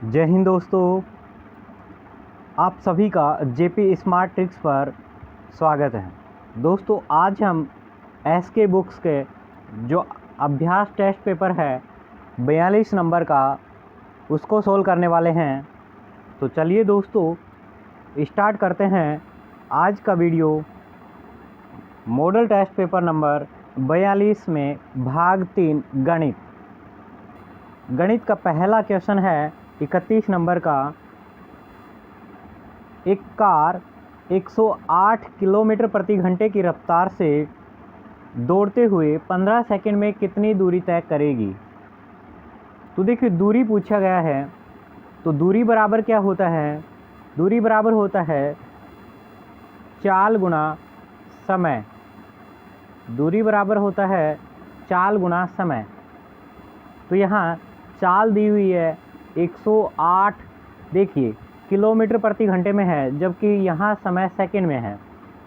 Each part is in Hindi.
जय हिंद दोस्तों, आप सभी का जेपी स्मार्ट ट्रिक्स पर स्वागत है। दोस्तों, आज हम एसके बुक्स के जो अभ्यास टेस्ट पेपर है 42 नंबर का, उसको सोल्व करने वाले हैं। तो चलिए दोस्तों स्टार्ट करते हैं आज का video. Model test paper number 42 में भाग 3 गणित का पहला क्वेश्चन है 31 नंबर का। एक कार 108 किलोमीटर प्रति घंटे की रफ्तार से दौड़ते हुए 15 सेकंड में कितनी दूरी तय करेगी। तो देखिए, दूरी पूछा गया है, तो दूरी बराबर क्या होता है? दूरी बराबर होता है चाल गुणा समय। दूरी बराबर होता है चाल गुणा समय। तो यहाँ चाल दी हुई है 108, देखिए किलोमीटर प्रति घंटे में है, जबकि यहाँ समय सेकंड में है।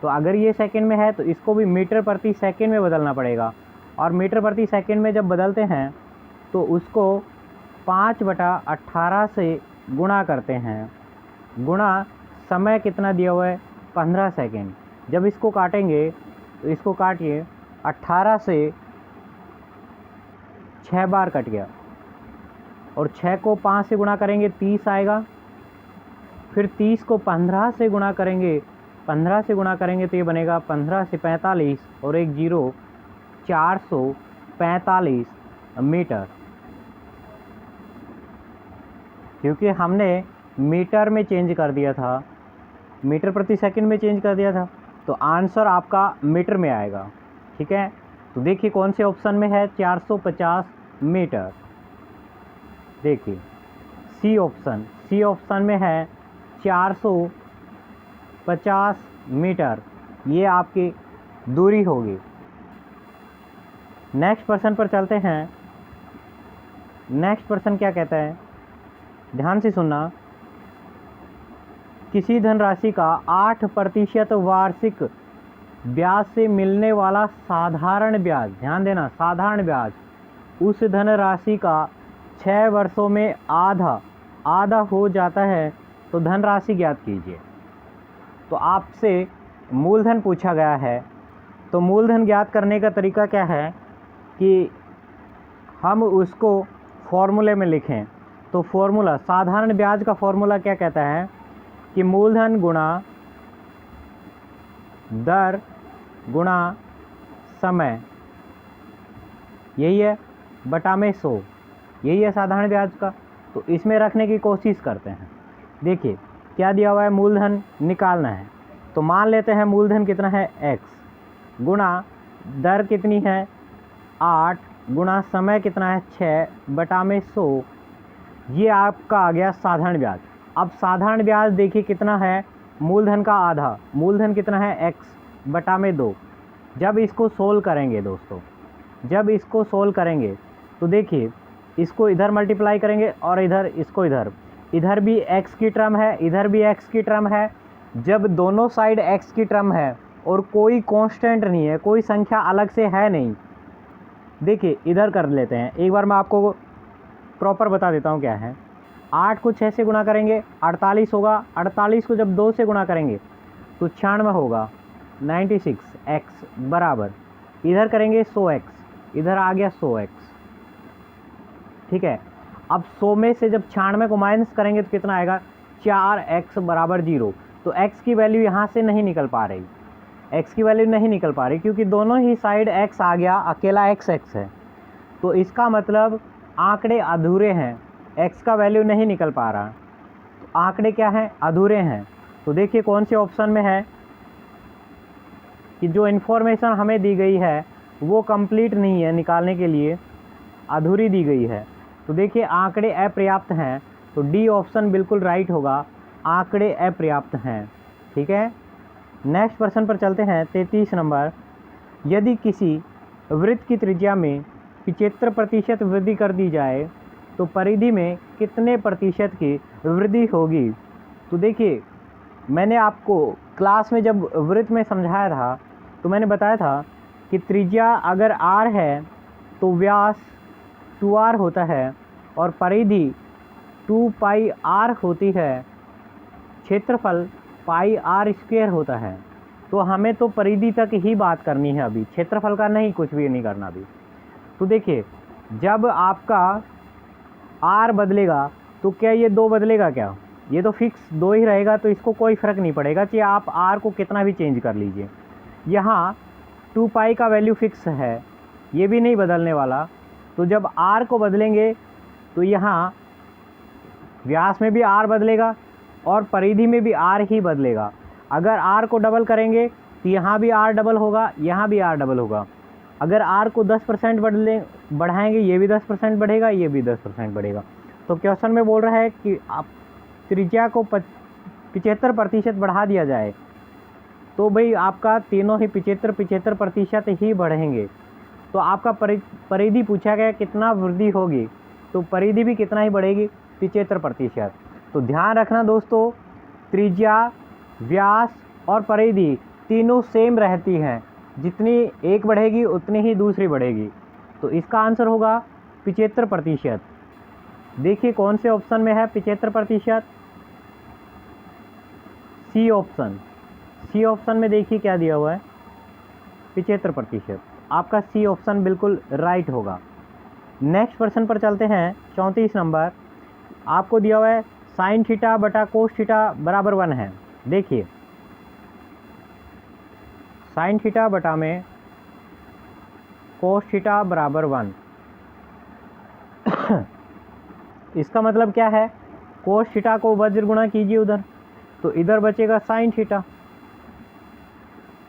तो अगर ये सेकंड में है तो इसको भी मीटर प्रति सेकंड में बदलना पड़ेगा, और मीटर प्रति सेकंड में जब बदलते हैं तो उसको 5/18 से गुणा करते हैं। गुणा समय कितना दिया हुआ है? 15 सेकंड। जब इसको काटेंगे तो इसको काटिए, 18 से 6 बार कट गया, और 6 को 5 से गुणा करेंगे 30 आएगा। फिर 30 को 15 से गुणा करेंगे, 15 से गुणा करेंगे तो ये बनेगा 15 से 45 और एक जीरो, 445 मीटर। क्योंकि हमने मीटर में चेंज कर दिया था, मीटर प्रति सेकंड में चेंज कर दिया था, तो आंसर आपका मीटर में आएगा। ठीक है, तो देखिए कौन से ऑप्शन में है 450 मीटर। देखिए सी ऑप्शन में है 450 मीटर, ये आपकी दूरी होगी। नेक्स्ट प्रश्न पर चलते हैं। नेक्स्ट प्रश्न क्या कहता है, ध्यान से सुनना। किसी धनराशि का 8% वार्षिक ब्याज से मिलने वाला साधारण ब्याज, ध्यान देना, साधारण ब्याज उस धनराशि का 6 वर्षों में आधा हो जाता है, तो धनराशि ज्ञात कीजिए। तो आपसे मूलधन पूछा गया है, तो मूलधन ज्ञात करने का तरीका क्या है कि हम उसको फॉर्मूले में लिखें। तो फॉर्मूला, साधारण ब्याज का फॉर्मूला क्या कहता है कि मूलधन गुणा दर गुणा समय, यही है, बटा में 100, यही है साधारण ब्याज का। तो इसमें रखने की कोशिश करते हैं। देखिए क्या दिया हुआ है, मूलधन निकालना है। तो मान लेते हैं मूलधन कितना है x, गुणा दर कितनी है 8, गुणा समय कितना है 6 बटा में 100, ये आपका आ गया साधारण ब्याज। अब साधारण ब्याज देखिए कितना है, मूलधन का आधा, मूलधन कितना है x बटा में 2। जब इसको सोल्व करेंगे दोस्तों, जब इसको सोल्व करेंगे तो देखिए इसको इधर मल्टीप्लाई करेंगे और इधर इसको इधर भी x की टर्म है, इधर भी x की टर्म है। जब दोनों साइड x की टर्म है और कोई कांस्टेंट नहीं है, कोई संख्या अलग से है नहीं, देखिए इधर कर लेते हैं। एक बार मैं आपको प्रॉपर बता देता हूँ क्या है। 8 को 6 से गुणा करेंगे 48 होगा, 48 को जब 2 से गुणा करेंगे तो 96 होगा, 96x बराबर, इधर करेंगे 100x, इधर आ गया 100x। ठीक है, अब 100 में से जब 96 को माइनस करेंगे तो कितना आएगा, 4x बराबर 0। तो x की वैल्यू यहाँ से नहीं निकल पा रही, x की वैल्यू नहीं निकल पा रही, क्योंकि दोनों ही साइड x आ गया, अकेला x है। तो इसका मतलब आंकड़े अधूरे हैं, x का वैल्यू नहीं निकल पा रहा, तो आंकड़े क्या हैं, अधूरे हैं। तो देखिए कौन से ऑप्शन में है कि जो इन्फॉर्मेशन हमें दी गई है वो कंप्लीट नहीं है, निकालने के लिए अधूरी दी गई है। तो देखिए आंकड़े अपर्याप्त हैं, तो डी ऑप्शन बिल्कुल राइट होगा, आंकड़े अपर्याप्त हैं। ठीक है, नेक्स्ट प्रश्न पर चलते हैं। 33 नंबर, यदि किसी वृत्त की त्रिज्या में 75% वृद्धि कर दी जाए तो परिधि में कितने प्रतिशत की वृद्धि होगी। तो देखिए मैंने आपको क्लास में जब वृत्त में समझाया था तो मैंने बताया था कि त्रिज्या अगर r है तो व्यास 2r होता है, और परिधि 2 पाई आर होती है, क्षेत्रफल पाई आर स्क्वायर होता है। तो हमें तो परिधि तक ही बात करनी है, अभी क्षेत्रफल का नहीं, कुछ भी नहीं करना अभी। तो देखिए, जब आपका आर बदलेगा तो क्या ये 2 बदलेगा क्या? ये तो फिक्स 2 ही रहेगा, तो इसको कोई फ़र्क नहीं पड़ेगा कि आप आर को कितना भी चेंज कर लीजिए। यहाँ 2 पाई का वैल्यू फिक्स है, ये भी नहीं बदलने वाला। तो जब आर को बदलेंगे तो यहाँ व्यास में भी आर बदलेगा और परिधि में भी आर ही बदलेगा। अगर आर को डबल करेंगे तो यहाँ भी आर डबल होगा, यहाँ भी आर डबल होगा। अगर आर को 10% बढ़ाएंगे, ये भी 10% बढ़ेगा, ये भी 10% बढ़ेगा। तो क्वेश्चन में बोल रहा है कि आप त्रिज्या को 75% बढ़ा दिया जाए, तो भाई आपका तीनों ही 75% ही बढ़ेंगे। तो आपका परिधि पूछा गया कितना वृद्धि होगी, तो परिधि भी कितना ही बढ़ेगी, 75%। तो ध्यान रखना दोस्तों, त्रिज्या, व्यास और परिधि तीनों सेम रहती हैं, जितनी एक बढ़ेगी उतनी ही दूसरी बढ़ेगी। तो इसका आंसर होगा 75%। देखिए कौन से ऑप्शन में है 75%? C option. सी ऑप्शन में देखिए क्या दिया हुआ है, 75%। आपका सी ऑप्शन बिल्कुल राइट होगा। नेक्स्ट प्रश्न पर चलते हैं, 34 नंबर। आपको दिया हुआ है साइन थीटा बटा कोस थीटा बराबर 1 है। देखिए, साइन थीटा बटा में कोस थीटा बराबर 1। इसका मतलब क्या है, कोस थीटा को वज्र गुणा कीजिए उधर, तो इधर बचेगा साइन थीटा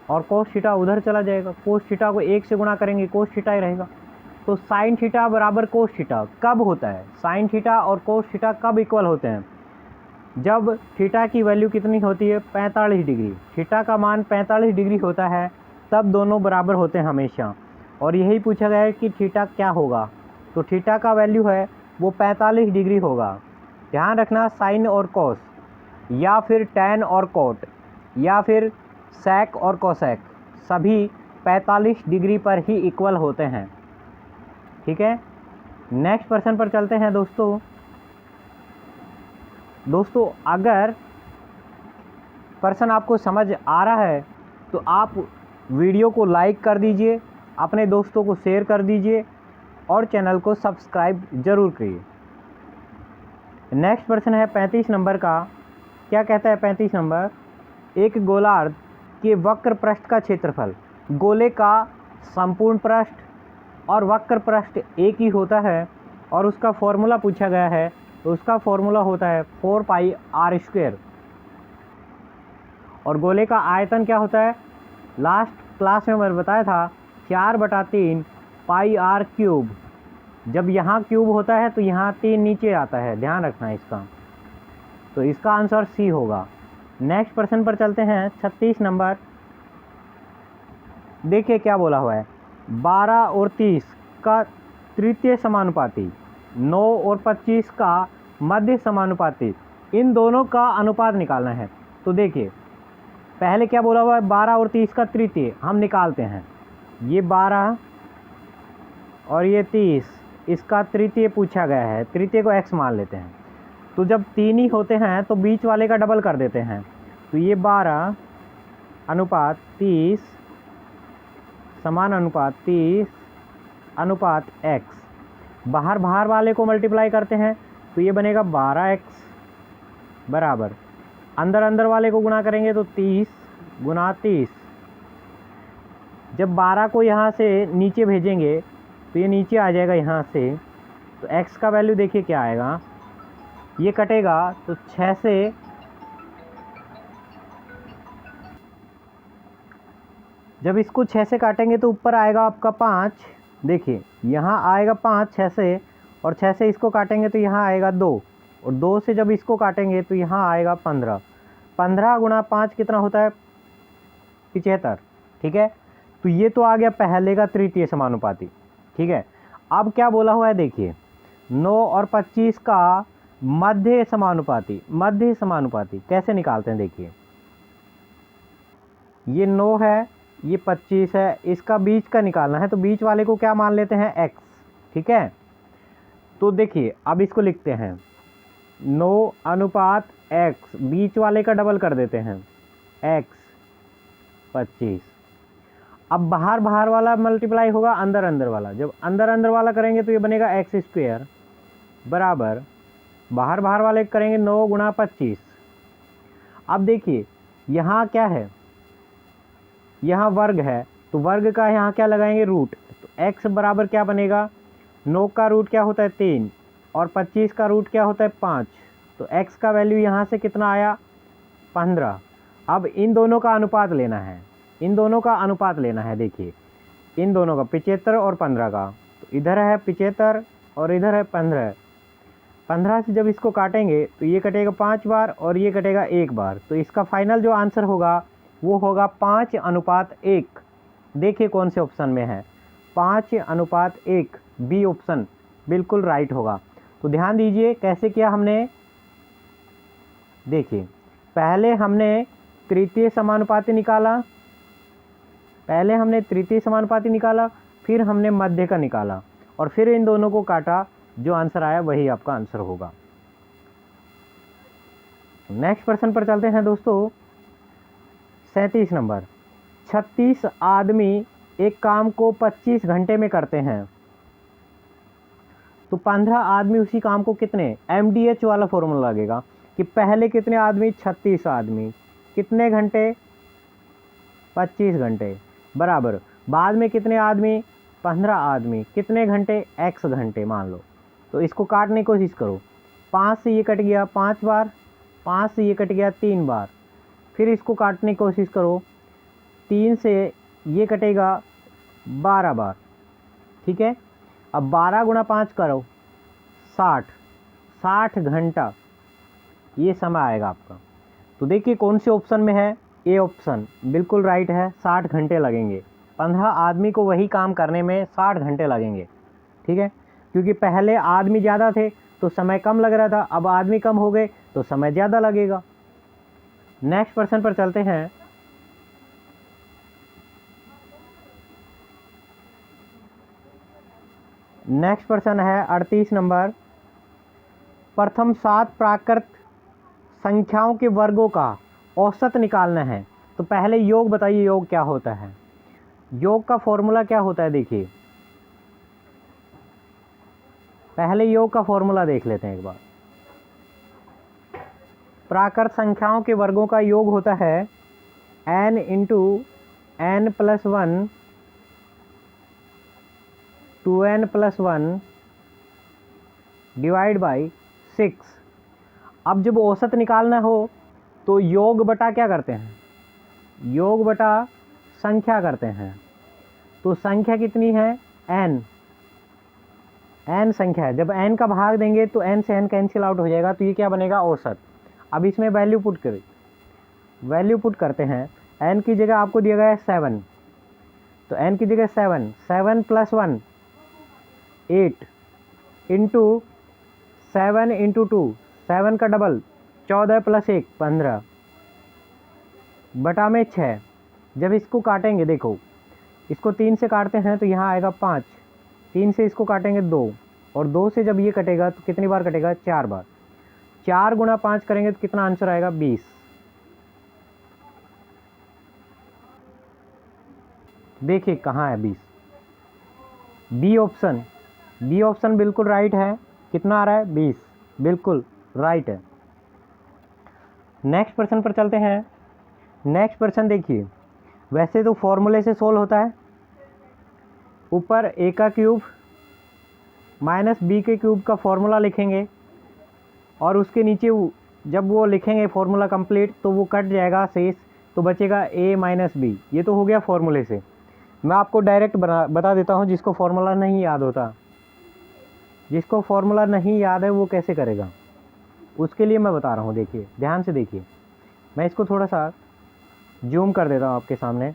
और कोस थीटा उधर चला जाएगा। कोस थीटा को 1 से गुणा करेंगे, कोस थीटा ही रहेगा। तो साइन थीटा बराबर कोस थीटा कब होता है? साइन थीटा और कोस थीटा कब इक्वल होते हैं? जब थीटा की वैल्यू कितनी होती है? 45 डिग्री। थीटा का मान 45 डिग्री होता है, तब दोनों बराबर होते हैं हमेशा। और यही पूछा गया है कि थीटा क्या होगा, तो थीटा का वैल्यू है वो 45 डिग्री होगा। ध्यान रखना, साइन और कोस या फिर टैन और कोट या फिर सेक और कोसेक सभी 45 डिग्री पर ही इक्वल होते हैं। ठीक है, नेक्स्ट प्रश्न पर चलते हैं दोस्तों। अगर प्रश्न आपको समझ आ रहा है तो आप वीडियो को लाइक कर दीजिए, अपने दोस्तों को शेयर कर दीजिए और चैनल को सब्सक्राइब जरूर करिए। नेक्स्ट प्रश्न है 35 नंबर का। क्या कहता है 35 नंबर? एक गोलार्ध के वक्र पृष्ठ का क्षेत्रफल, गोले का संपूर्ण पृष्ठ और वक्र पृष्ठ एक ही होता है और उसका फॉर्मूला पूछा गया है, तो उसका फॉर्मूला होता है 4 पाई आर स्क्वायर। और गोले का आयतन क्या होता है? लास्ट क्लास में मैंने बताया था 4/3 पाई आर क्यूब। जब यहाँ क्यूब होता है तो यहाँ 3 नीचे आता है, ध्यान रखना इसका। तो इसका आंसर सी होगा। नेक्स्ट प्रश्न पर चलते हैं, 36 नंबर। देखिए क्या बोला हुआ है, 12 और 30 का तृतीय समानुपाती, 9 और 25 का मध्य समानुपाती, इन दोनों का अनुपात निकालना है। तो देखिए पहले क्या बोला हुआ है, 12 और 30 का तृतीय हम निकालते हैं। ये 12 और ये 30, इसका तृतीय पूछा गया है, तृतीय को x मान लेते हैं। तो जब 3 ही होते हैं तो बीच वाले का डबल कर देते हैं, तो ये 12 अनुपात 30 समान अनुपात 30 अनुपात x। बाहर वाले को मल्टीप्लाई करते हैं तो ये बनेगा 12x बराबर, अंदर वाले को गुणा करेंगे तो 30 गुणा 30। जब 12 को यहाँ से नीचे भेजेंगे तो ये नीचे आ जाएगा यहाँ से, तो x का वैल्यू देखिए क्या आएगा, ये कटेगा तो 6 से जब इसको 6 से काटेंगे तो ऊपर आएगा आपका 5। देखिए यहाँ आएगा 5 6 से, और 6 से इसको काटेंगे तो यहाँ आएगा 2, और 2 से जब इसको काटेंगे तो यहाँ आएगा 15। 15 गुणा 5 कितना होता है? 75। ठीक है, तो ये तो आ गया पहले का तृतीय समानुपाती। ठीक है, अब क्या बोला हुआ है देखिए, 9 और 25 का मध्य समानुपाती। मध्य समानुपाती कैसे निकालते हैं? देखिए ये 9 है, ये 25 है, इसका बीच का निकालना है, तो बीच वाले को क्या मान लेते हैं? x। ठीक है, तो देखिए अब इसको लिखते हैं 9 अनुपात x, बीच वाले का डबल कर देते हैं, x 25। अब बाहर बाहर वाला मल्टीप्लाई होगा अंदर अंदर वाला, जब अंदर अंदर वाला करेंगे तो ये बनेगा एक्स स्क्वायर बराबर बाहर बाहर वाले करेंगे 9 गुणा 25। अब देखिए यहाँ क्या है, यहाँ वर्ग है तो वर्ग का यहाँ क्या लगाएंगे रूट, तो x बराबर क्या बनेगा, 9 का रूट क्या होता है 3 और 25 का रूट क्या होता है 5, तो x का वैल्यू यहाँ से कितना आया 15। अब इन दोनों का अनुपात लेना है, इन दोनों का अनुपात लेना है, देखिए इन दोनों का 75 और 15 का, तो इधर है 75 और इधर है 15। 15 से जब इसको काटेंगे तो ये कटेगा 5 बार और ये कटेगा 1 बार, तो इसका फाइनल जो आंसर होगा वो होगा 5 अनुपात 1। देखिए कौन से ऑप्शन में है, 5 अनुपात 1, बी ऑप्शन बिल्कुल राइट होगा। तो ध्यान दीजिए कैसे किया हमने, देखिए पहले हमने तृतीय समानुपाती निकाला, पहले हमने तृतीय समानुपाती निकाला, फिर हमने मध्य का निकाला और फिर इन दोनों को काटा, जो आंसर आया वही आपका आंसर होगा। नेक्स्ट प्रश्न पर चलते हैं दोस्तों, 37 नंबर। 36 आदमी एक काम को 25 घंटे में करते हैं, तो 15 आदमी उसी काम को कितने, MDH वाला फॉर्मूला लगेगा कि पहले कितने आदमी, 36 आदमी कितने घंटे, 25 घंटे बराबर बाद में कितने आदमी, 15 आदमी कितने घंटे, x घंटे मान लो। तो इसको काटने की कोशिश करो, 5 से ये कट गया 5 बार, 5 से ये कट गया 3 बार, फिर इसको काटने की कोशिश करो, 3 से ये कटेगा 12 बार, ठीक है। अब 12 गुणा 5 करो 60 घंटा ये समय आएगा आपका। तो देखिए कौन से ऑप्शन में है, ए ऑप्शन बिल्कुल राइट है, 60 घंटे लगेंगे, 15 आदमी को वही काम करने में 60 घंटे लगेंगे, ठीक है। क्योंकि पहले आदमी ज़्यादा थे तो समय कम लग रहा था, अब आदमी कम हो गए तो समय ज़्यादा लगेगा। नेक्स्ट प्रश्न पर चलते हैं, नेक्स्ट प्रश्न है 38 नंबर। प्रथम 7 प्राकृत संख्याओं के वर्गों का औसत निकालना है, तो पहले योग बताइए, योग क्या होता है, योग का फॉर्मूला क्या होता है। देखिए पहले योग का फॉर्मूला देख लेते हैं एक बार। प्राकृत संख्याओं के वर्गों का योग होता है n into n plus 1 2n plus 1 divide by 6। अब जब औसत निकालना हो तो योग बटा क्या करते हैं, योग बटा संख्या करते हैं। तो संख्या कितनी है, n संख्या है, जब n का भाग देंगे तो n से n कैंसिल आउट हो जाएगा, तो ये क्या बनेगा औसत। अब इसमें वैल्यू पुट करें, वैल्यू पुट करते हैं, n की जगह आपको दिया गया है 7, तो n की जगह 7 प्लस 1 8 इंटू 7 इंटू 2 7 का डबल 14 प्लस 1 15 बटा में 6। जब इसको काटेंगे, देखो इसको 3 से काटते हैं तो यहाँ आएगा 5, 3 से इसको काटेंगे 2 और 2 से जब ये कटेगा तो कितनी बार कटेगा, 4 बार। 4 गुणा 5 करेंगे तो कितना आंसर आएगा, 20। देखिए कहाँ है 20, बी ऑप्शन, बी ऑप्शन बिल्कुल राइट है। कितना आ रहा है, 20, बिल्कुल राइट है। नेक्स्ट प्रश्न पर चलते हैं। नेक्स्ट प्रश्न देखिए, वैसे तो फॉर्मूले से सोल्व होता है, ऊपर a का क्यूब माइनस b के क्यूब का फॉर्मूला लिखेंगे और उसके नीचे जब वो लिखेंगे फॉर्मूला कंप्लीट तो वो कट जाएगा शेष, तो बचेगा a माइनस b। ये तो हो गया फॉर्मूले से। मैं आपको डायरेक्ट बता देता हूँ, जिसको फॉर्मूला नहीं याद होता, जिसको फॉर्मूला नहीं याद है वो कैसे करेगा, उसके लिए मैं बता रहा हूँ। देखिए ध्यान से देखिए, मैं इसको थोड़ा सा जूम कर देता हूँ आपके सामने,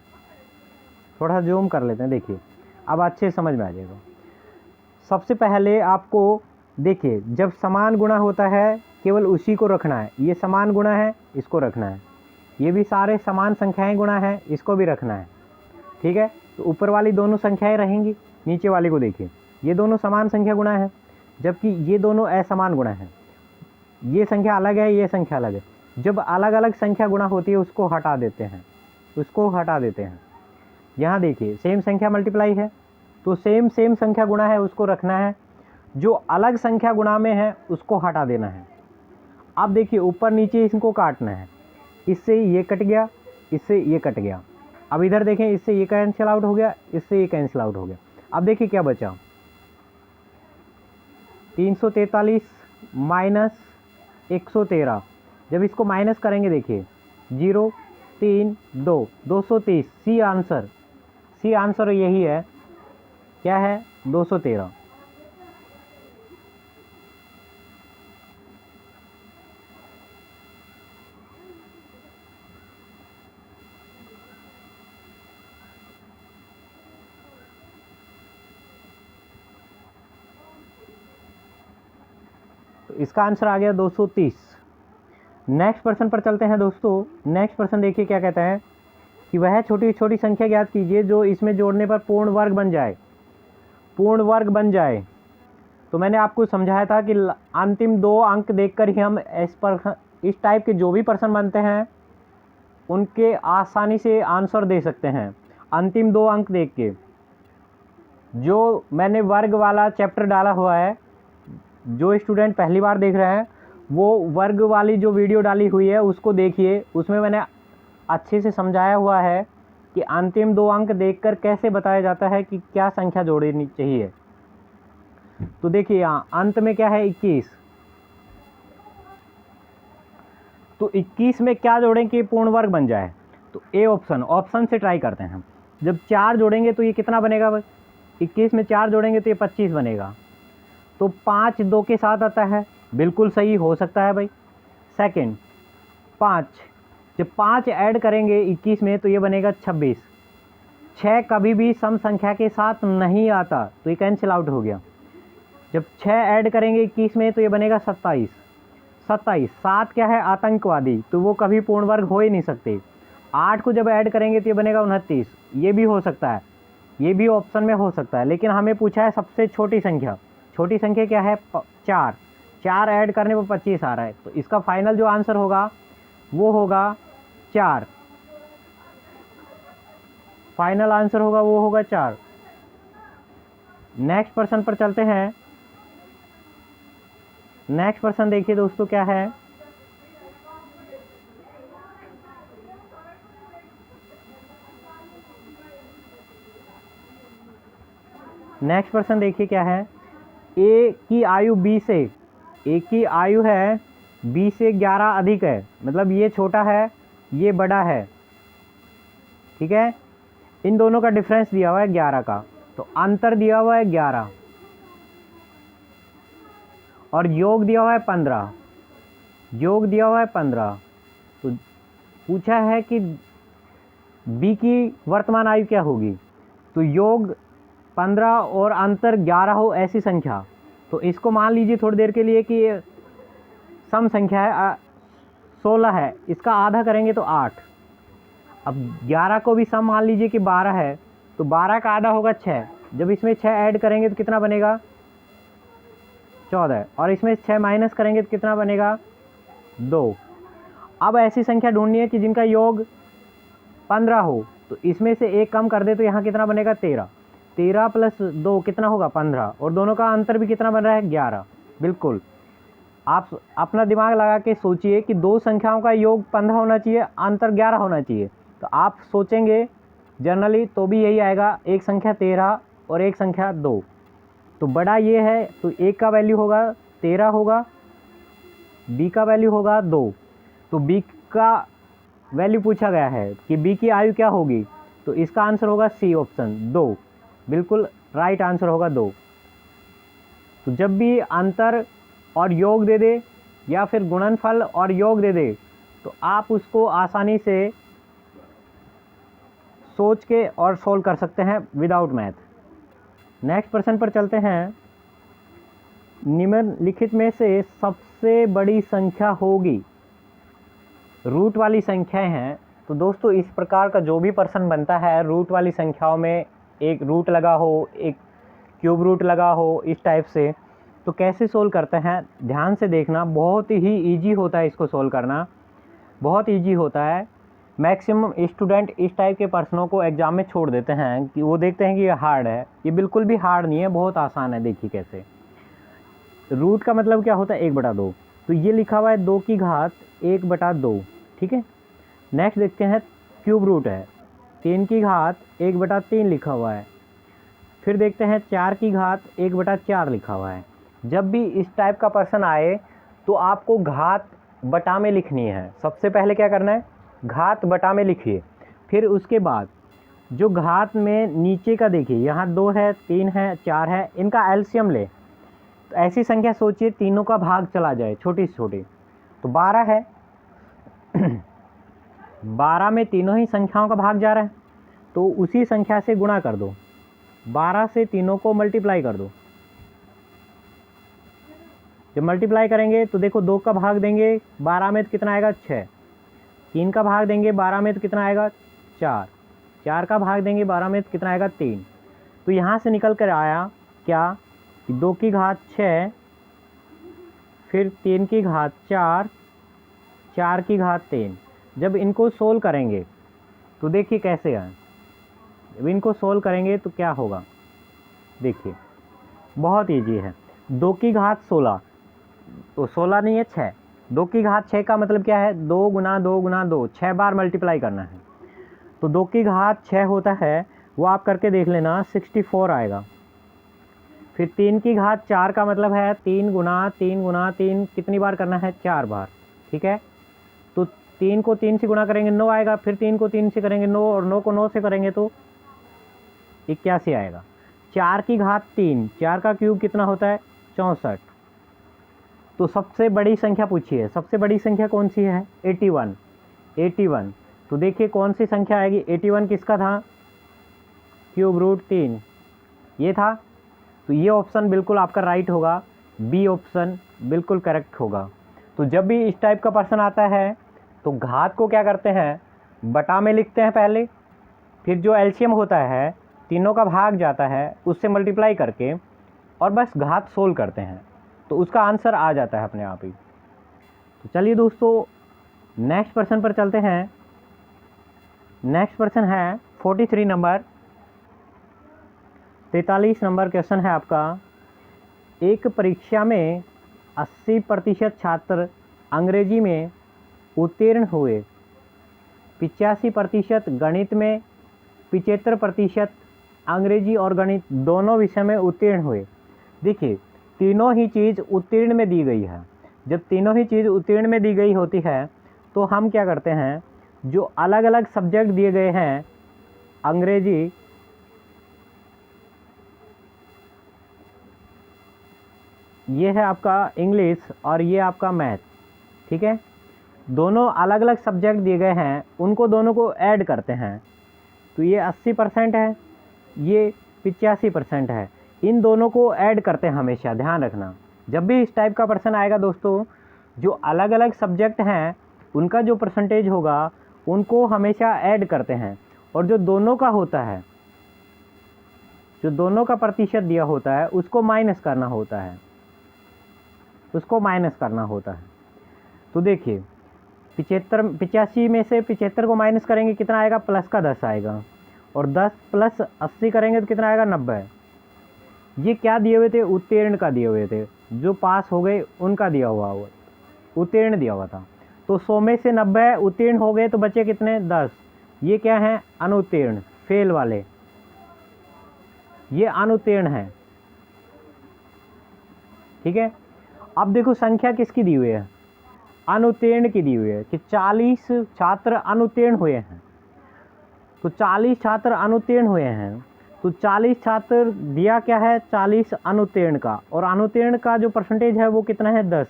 थोड़ा सा जूम कर लेते हैं। देखिए अब अच्छे समझ में आ जाएगा। सबसे पहले आपको देखिए, जब समान गुणा होता है केवल उसी को रखना है, ये समान गुणा है इसको रखना है, ये भी सारे समान संख्याएं गुणा है इसको भी रखना है, ठीक है। तो ऊपर वाली दोनों संख्याएं रहेंगी, नीचे वाली को देखिए, ये दोनों समान संख्या गुणा है जबकि ये दोनों असमान गुणा है। ये संख्या अलग है, ये संख्या अलग है। जब अलग अलग संख्या गुणा होती है उसको हटा देते हैं, उसको हटा देते हैं। यहाँ देखिए सेम संख्या मल्टीप्लाई है तो सेम संख्या गुणा है उसको रखना है, जो अलग संख्या गुणा में है उसको हटा देना है। अब देखिए ऊपर नीचे इनको काटना है, इससे ये कट गया, इससे ये कट गया। अब इधर देखें, इससे ये कैंसिल आउट हो गया, इससे ये कैंसिल आउट हो गया। अब देखिए क्या बचा, 343 माइनस 113। जब इसको माइनस करेंगे देखिए 0 3 2 230। सी आंसर यही है, क्या है 213। तो इसका आंसर आ गया 230। नेक्स्ट प्रश्न पर चलते हैं दोस्तों। नेक्स्ट प्रश्न देखिए क्या कहता है कि वह छोटी छोटी संख्या ज्ञात कीजिए जो इसमें जोड़ने पर पूर्ण वर्ग बन जाए। पूर्ण वर्ग बन जाए तो मैंने आपको समझाया था कि अंतिम 2 अंक देखकर ही हम इस टाइप के जो भी प्रश्न बनते हैं उनके आसानी से आंसर दे सकते हैं। अंतिम 2 अंक देख के जो मैंने वर्ग वाला चैप्टर डाला हुआ है, जो स्टूडेंट पहली बार देख रहे हैं वो वर्ग वाली जो वीडियो डाली हुई है उसको देखिए, उसमें मैंने अच्छे से समझाया हुआ है कि अंतिम 2 अंक देखकर कैसे बताया जाता है कि क्या संख्या जोड़नी चाहिए। तो देखिए यहाँ अंत में क्या है 21, तो 21 में क्या जोड़ें कि पूर्ण वर्ग बन जाए। तो ए ऑप्शन से ट्राई करते हैं। जब 4 जोड़ेंगे तो ये कितना बनेगा भाई, 21 में 4 जोड़ेंगे तो ये 25 बनेगा। तो 5 2 के साथ आता है, बिल्कुल सही हो सकता है भाई। सेकंड 5, जब 5 ऐड करेंगे 21 में तो ये बनेगा 26। 6 कभी भी सम संख्या के साथ नहीं आता तो ये कैंसिल आउट हो गया। जब 6 ऐड करेंगे 21 में तो ये बनेगा 27। 7 क्या है आतंकवादी, तो वो कभी पूर्ण वर्ग हो ही नहीं सकते। 8 को जब ऐड करेंगे तो ये बनेगा 29, ये भी हो सकता है, ये भी ऑप्शन में हो सकता है। लेकिन हमें पूछा है सबसे छोटी संख्या, छोटी संख्या क्या है 4 ऐड करने पर 25 आ रहा है, तो इसका फाइनल जो आंसर होगा वो होगा 4। फाइनल आंसर होगा वो होगा 4। नेक्स्ट प्रश्न पर चलते हैं। नेक्स्ट प्रश्न देखिए दोस्तों क्या है, नेक्स्ट प्रश्न देखिए क्या है, ए की आयु बी से, ए की आयु है बी से 11 अधिक है, मतलब ये छोटा है ये बड़ा है, ठीक है। इन दोनों का डिफरेंस दिया हुआ है 11 का, तो अंतर दिया हुआ है 11 और योग दिया हुआ है 15, योग दिया हुआ है 15। तो पूछा है कि बी की वर्तमान आयु क्या होगी, तो योग 15 और अंतर 11 हो ऐसी संख्या। तो इसको मान लीजिए थोड़ी देर के लिए कि सम संख्या है 16 है, इसका आधा करेंगे तो 8। अब 11 को भी सम मान लीजिए कि 12 है, तो 12 का आधा होगा 6। जब इसमें 6 ऐड करेंगे तो कितना बनेगा 14, और इसमें 6 माइनस करेंगे तो कितना बनेगा 2। अब ऐसी संख्या ढूंढनी है कि जिनका योग 15 हो, तो इसमें से एक कम कर दे तो यहाँ कितना बनेगा 13। 13 + 2 कितना होगा 15, और दोनों का अंतर भी कितना बन रहा है 11। बिल्कुल आप अपना दिमाग लगा के सोचिए कि 2 संख्याओं का योग 15 होना चाहिए, अंतर 11 होना चाहिए। तो आप सोचेंगे जनरली तो भी यही आएगा, एक संख्या 13 और एक संख्या 2, तो बड़ा ये है तो एक का वैल्यू होगा 13 होगा, बी का वैल्यू होगा 2। तो बी का वैल्यू पूछा गया है कि बी की आयु क्या होगी, तो इसका आंसर होगा सी ऑप्शन 2, बिल्कुल राइट आंसर होगा 2। तो जब भी अंतर और योग दे दे या फिर गुणनफल और योग दे दे तो आप उसको आसानी से सोच के और सोल्व कर सकते हैं विदाउट मैथ। नेक्स्ट प्रश्न पर चलते हैं। निम्नलिखित में से सबसे बड़ी संख्या होगी, रूट वाली संख्याएं हैं। तो दोस्तों इस प्रकार का जो भी प्रश्न बनता है रूट वाली संख्याओं में एक रूट लगा हो, एक क्यूब रूट लगा हो, इस टाइप से, तो कैसे सोल्व करते हैं ध्यान से देखना, बहुत ही ईजी होता है इसको सोल्व करना, बहुत ईजी होता है। मैक्सिमम स्टूडेंट इस टाइप के प्रश्नों को एग्ज़ाम में छोड़ देते हैं कि वो देखते हैं कि ये हार्ड है। ये बिल्कुल भी हार्ड नहीं है, बहुत आसान है। देखिए कैसे, रूट का मतलब क्या होता है 1/2, तो ये लिखा हुआ है 2 की घात 1/2, ठीक है। नेक्स्ट देखते हैं क्यूब रूट है 3 की घात 1/3 लिखा हुआ है। फिर देखते हैं 4 की घात 1/4 लिखा हुआ है। जब भी इस टाइप का प्रश्न आए तो आपको घात बटा में लिखनी है। सबसे पहले क्या करना है, घात बटा में लिखिए। फिर उसके बाद जो घात में नीचे का देखिए, यहाँ 2 है, 3 है, 4 है, इनका एलसीएम ले। तो ऐसी संख्या सोचिए तीनों का भाग चला जाए, छोटी से छोटी, तो 12 है। 12 में तीनों ही संख्याओं का भाग जा रहा है, तो उसी संख्या से गुणा कर दो। 12 से तीनों को मल्टीप्लाई कर दो। जब मल्टीप्लाई करेंगे तो देखो 2 का भाग देंगे 12 में तो कितना आएगा 6, 3 का भाग देंगे 12 में तो कितना आएगा 4, 4 का भाग देंगे 12 में तो कितना आएगा 3। तो यहाँ से निकल कर आया क्या कि 2 की घात 6, फिर 3 की घात 4, 4 की घात 3। जब इनको सोल्व करेंगे तो देखिए कैसे है, जब इनको सोल्व करेंगे तो क्या होगा, देखिए बहुत इजी है। 2 की घात 16, तो 16 नहीं है 6, 2 की घात 6 का मतलब क्या है 2 गुना 2 गुना 2, 6 बार मल्टीप्लाई करना है। तो 2 की घात 6 होता है, वो आप करके देख लेना, 64 आएगा। फिर 3 की घात 4 का मतलब है 3 गुना 3 गुना 3, कितनी बार करना है 4 बार, ठीक है। तो 3 को 3 से गुणा करेंगे 9 आएगा, फिर 3 को 3 से करेंगे 9, और 9 को 9 से करेंगे तो 81 आएगा। 4 की घात 3, 4 का क्यूब कितना होता है 64। तो सबसे बड़ी संख्या पूछिए, सबसे बड़ी संख्या कौन सी है 81, 81। तो देखिए कौन सी संख्या आएगी, 81 किसका था, क्यूब रूट 3 ये था। तो ये ऑप्शन बिल्कुल आपका राइट होगा, बी ऑप्शन बिल्कुल करेक्ट होगा। तो जब भी इस टाइप का प्रश्न आता है तो घात को क्या करते हैं, बटा में लिखते हैं पहले, फिर जो एलसीएम होता है तीनों का भाग जाता है उससे मल्टीप्लाई करके, और बस घात सोल्व करते हैं, तो उसका आंसर आ जाता है अपने आप ही। तो चलिए दोस्तों नेक्स्ट प्रश्न पर चलते हैं। नेक्स्ट प्रश्न है 43 नंबर, 43 नंबर क्वेश्चन है आपका। एक परीक्षा में 80% छात्र अंग्रेजी में उत्तीर्ण हुए, 85% गणित में, 75% अंग्रेजी और गणित दोनों विषय में उत्तीर्ण हुए। देखिए तीनों ही चीज़ उत्तीर्ण में दी गई है। जब तीनों ही चीज़ उत्तीर्ण में दी गई होती है तो हम क्या करते हैं, जो अलग अलग सब्जेक्ट दिए गए हैं, अंग्रेजी, ये है आपका इंग्लिश और ये आपका मैथ, ठीक है, दोनों अलग अलग सब्जेक्ट दिए गए हैं, उनको दोनों को ऐड करते हैं। तो ये 80% है, ये 85% है, इन दोनों को ऐड करते हैं हमेशा, ध्यान रखना। जब भी इस टाइप का प्रश्न आएगा दोस्तों, जो अलग अलग सब्जेक्ट हैं उनका जो परसेंटेज होगा उनको हमेशा ऐड करते हैं, और जो दोनों का होता है, जो दोनों का प्रतिशत दिया होता है उसको माइनस करना होता है, उसको माइनस करना होता है। तो देखिए 85 में से 75 को माइनस करेंगे कितना आएगा, प्लस का 10 आएगा, और 10 प्लस 80 करेंगे तो कितना आएगा 90। ये क्या दिए हुए थे, उत्तीर्ण का दिए हुए थे, जो पास हो गए उनका दिया हुआ उत्तीर्ण दिया हुआ था। तो 100 में से 90 उत्तीर्ण हो गए तो बचे कितने 10, ये क्या हैं अनुत्तीर्ण, फेल वाले, ये अनुत्तीर्ण है, ठीक है। अब देखो संख्या किसकी दी हुई है, अनुत्तीर्ण की दी हुई है कि 40 छात्र अनुत्तीर्ण हुए हैं। तो 40 छात्र अनुत्तीर्ण हुए हैं, तो 40 छात्र दिया क्या है 40 अनुत्तीर्ण का, और अनुत्तीर्ण का जो परसेंटेज है वो कितना है 10,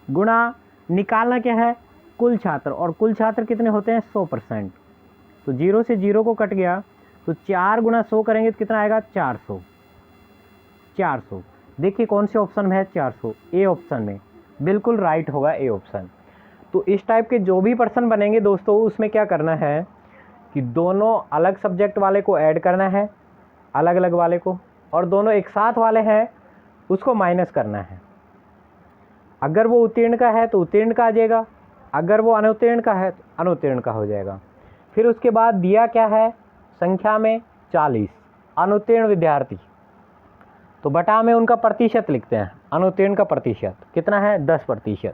गुणा निकालना क्या है कुल छात्र, और कुल छात्र कितने होते हैं 100%। तो 0 से 0 को कट गया, तो 4 गुना 100 करेंगे तो कितना आएगा 400, 400। देखिए कौन से ऑप्शन में है 400, ए ऑप्शन में, बिल्कुल राइट होगा ए ऑप्शन। तो इस टाइप के जो भी प्रश्न बनेंगे दोस्तों, उसमें क्या करना है कि दोनों अलग सब्जेक्ट वाले को ऐड करना है, अलग अलग वाले को, और दोनों एक साथ वाले हैं उसको माइनस करना है। अगर वो उत्तीर्ण का है तो उत्तीर्ण का आ जाएगा, अगर वो अनुत्तीर्ण का है तो अनुत्तीर्ण का हो जाएगा। फिर उसके बाद दिया क्या है संख्या में 40 अनुत्तीर्ण विद्यार्थी, तो बटा में उनका प्रतिशत लिखते हैं। अनुत्तीर्ण का प्रतिशत कितना है 10%।